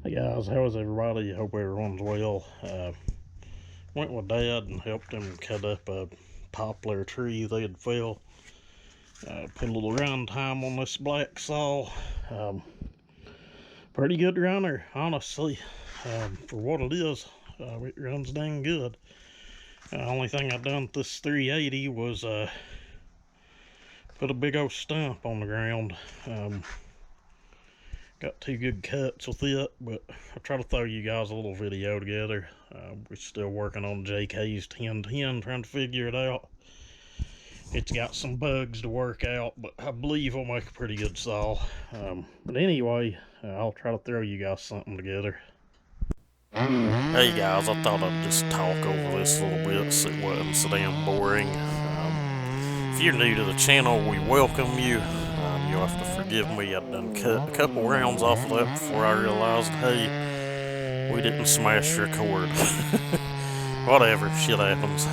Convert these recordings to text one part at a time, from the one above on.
Hey guys, how is everybody? Hope everyone's well. Went with Dad and helped him cut up a poplar tree that had fell. Put a little run time on this black saw. Pretty good runner, honestly. For what it is, it runs dang good. Only thing I done with this 380 was put a big old stump on the ground. Got two good cuts with it, but I'll try to throw you guys a little video together. We're still working on JK's 1010, trying to figure it out. It's got some bugs to work out, but I believe it'll make a pretty good saw. But anyway, I'll try to throw you guys something together. Hey guys, I thought I'd just talk over this a little bit so it wasn't so damn boring. If you're new to the channel, we welcome you. You'll have to forgive me, I've done cut a couple rounds off of that before I realized, hey, we didn't smash record. Whatever, shit happens.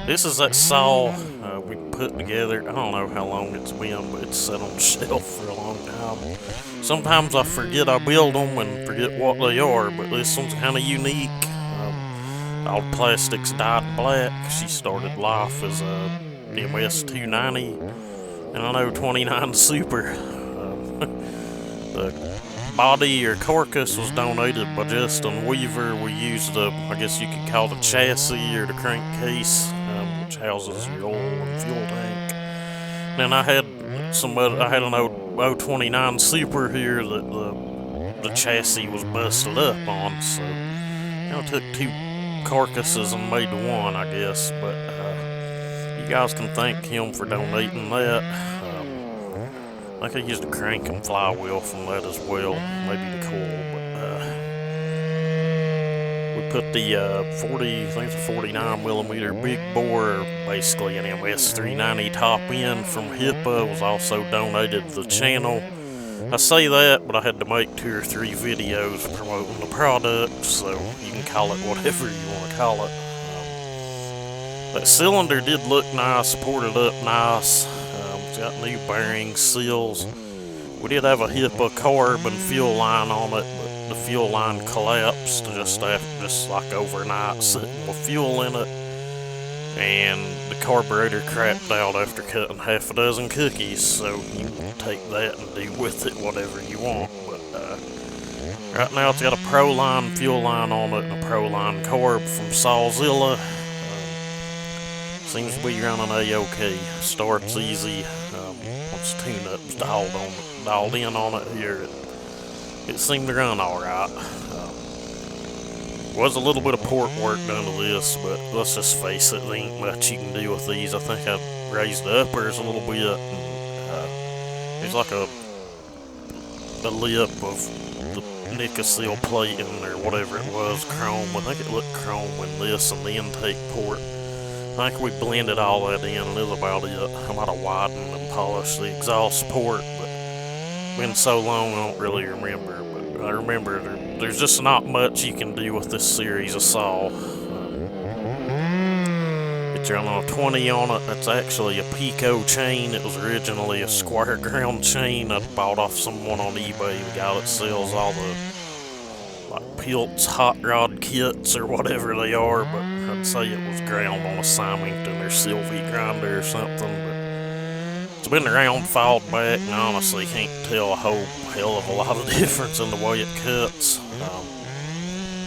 This is that saw we put together. I don't know how long it's been, but it's sat on the shelf for a long time. Sometimes I forget I build them and forget what they are, but this one's kind of unique. All the plastics dyed black. She started life as a ms390. And I know 29 Super. The body or carcass was donated by Justin Weaver. We used the, I guess you could call the chassis or the crankcase, which houses your oil and fuel tank. Then I had an old 029 Super here that the chassis was busted up on. So I took two carcasses and made one, I guess. But you guys can thank him for donating that. I think I used a crank and flywheel from that as well, maybe the coil, but we put the I think it's a 49mm big bore, basically an ms390 top end from HIPAA, was also donated to the channel. I say that, but I had to make 2 or 3 videos promoting the product, so you can call it whatever you want to call it. That cylinder did look nice, ported up nice. It's got new bearings, seals. We did have a HIPAA carb and fuel line on it, but the fuel line collapsed just like overnight, sitting with fuel in it. And the carburetor crapped out after cutting half a dozen cookies, so you can take that and do with it whatever you want. But right now it's got a Proline fuel line on it and a Proline carb from Sawzilla. Seems to be running a-okay. Starts easy. Once the tune-up's dialed in on it here, it seemed to run alright. Was a little bit of port work done to this, but let's just face it, there ain't much you can do with these. I think I raised the uppers a little bit, and there's like a lip of the Nicosil plating or whatever it was, chrome. I think it looked chrome in this and the intake port. I think we blended all that in, and it was about it. I might have widened and polished the exhaust port, but it's been so long I don't really remember. But I remember there's just not much you can do with this series of saw. It's running a 20 on it. That's actually a Pico chain. It was originally a square ground chain I bought off someone on eBay, the guy that sells all the Pilts hot rod kits or whatever they are, but I'd say it was ground on a Symington or Sylvie grinder or something. But it's been around, filed back, and I honestly can't tell a whole hell of a lot of difference in the way it cuts.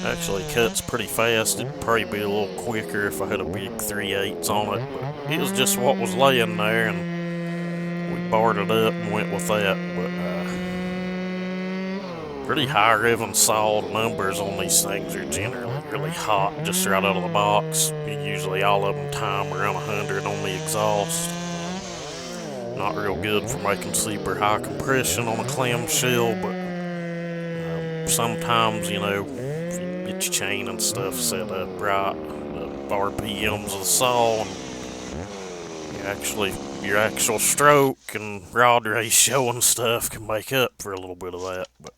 Actually cuts pretty fast. It'd probably be a little quicker if I had a big 3/8 on it, but it was just what was laying there, and we barred it up and went with that. But pretty high revving saw. The numbers on these things are generally really hot just right out of the box. Usually all of them time around 100 on the exhaust. Not real good for making super high compression on a clamshell, but sometimes, you know, if you get your chain and stuff set up right, the RPMs of the saw, and your actual stroke and rod ratio and stuff can make up for a little bit of that. But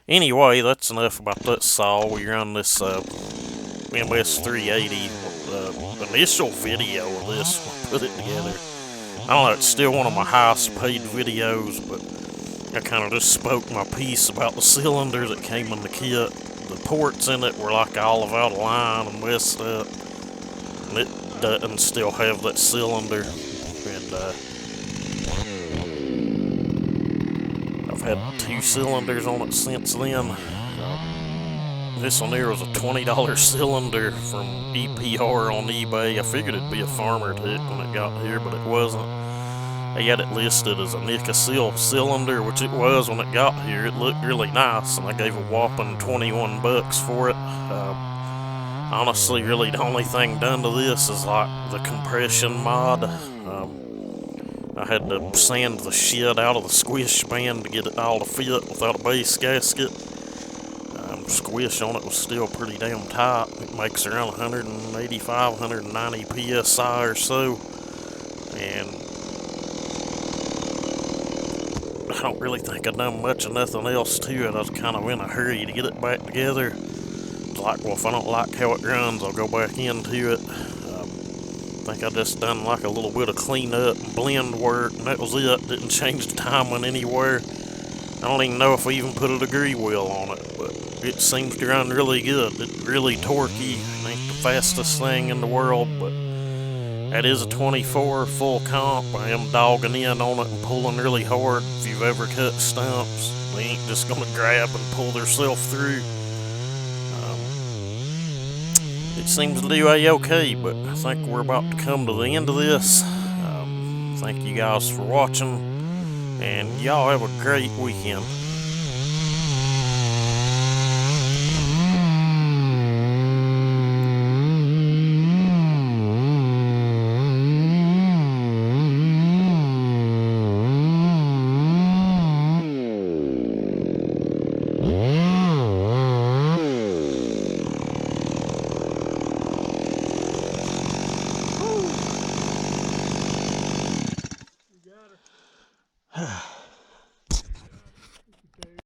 anyway, that's enough about that saw. We run this ms380. The initial video of this, we'll put it together. I don't know, it's still one of my highest paid videos, but I kind of just spoke my piece about the cylinder that came in the kit. The ports in it were like all out of line and messed up. And it doesn't still have that cylinder. And I've had 2 cylinders on it since then. This one here was a $20 cylinder from EPR on eBay. I figured it'd be a Farmertec when it got here, but it wasn't. They had it listed as a Nickel cylinder, which it was when it got here. It looked really nice, and I gave a whopping 21 bucks for it. Honestly, really the only thing done to this is like the compression mod. I had to sand the shit out of the squish band to get it all to fit without a base gasket. Squish on it was still pretty damn tight. It makes around 185, 190 psi or so. And I don't really think I've done much of nothing else to it. I was kind of in a hurry to get it back together. It's like, well, if I don't like how it runs, I'll go back into it. I think I just done like a little bit of cleanup and blend work, and that was it. Didn't change the timing anywhere. I don't even know if I even put a degree wheel on it, but it seems to run really good. It's really torquey. It ain't the fastest thing in the world, but that is a 24 full comp. I am dogging in on it and pulling really hard. If you've ever cut stumps, they ain't just gonna grab and pull themselves through. It seems to do a-okay, but I think we're about to come to the end of this. Thank you guys for watching, and y'all have a great weekend. You got her.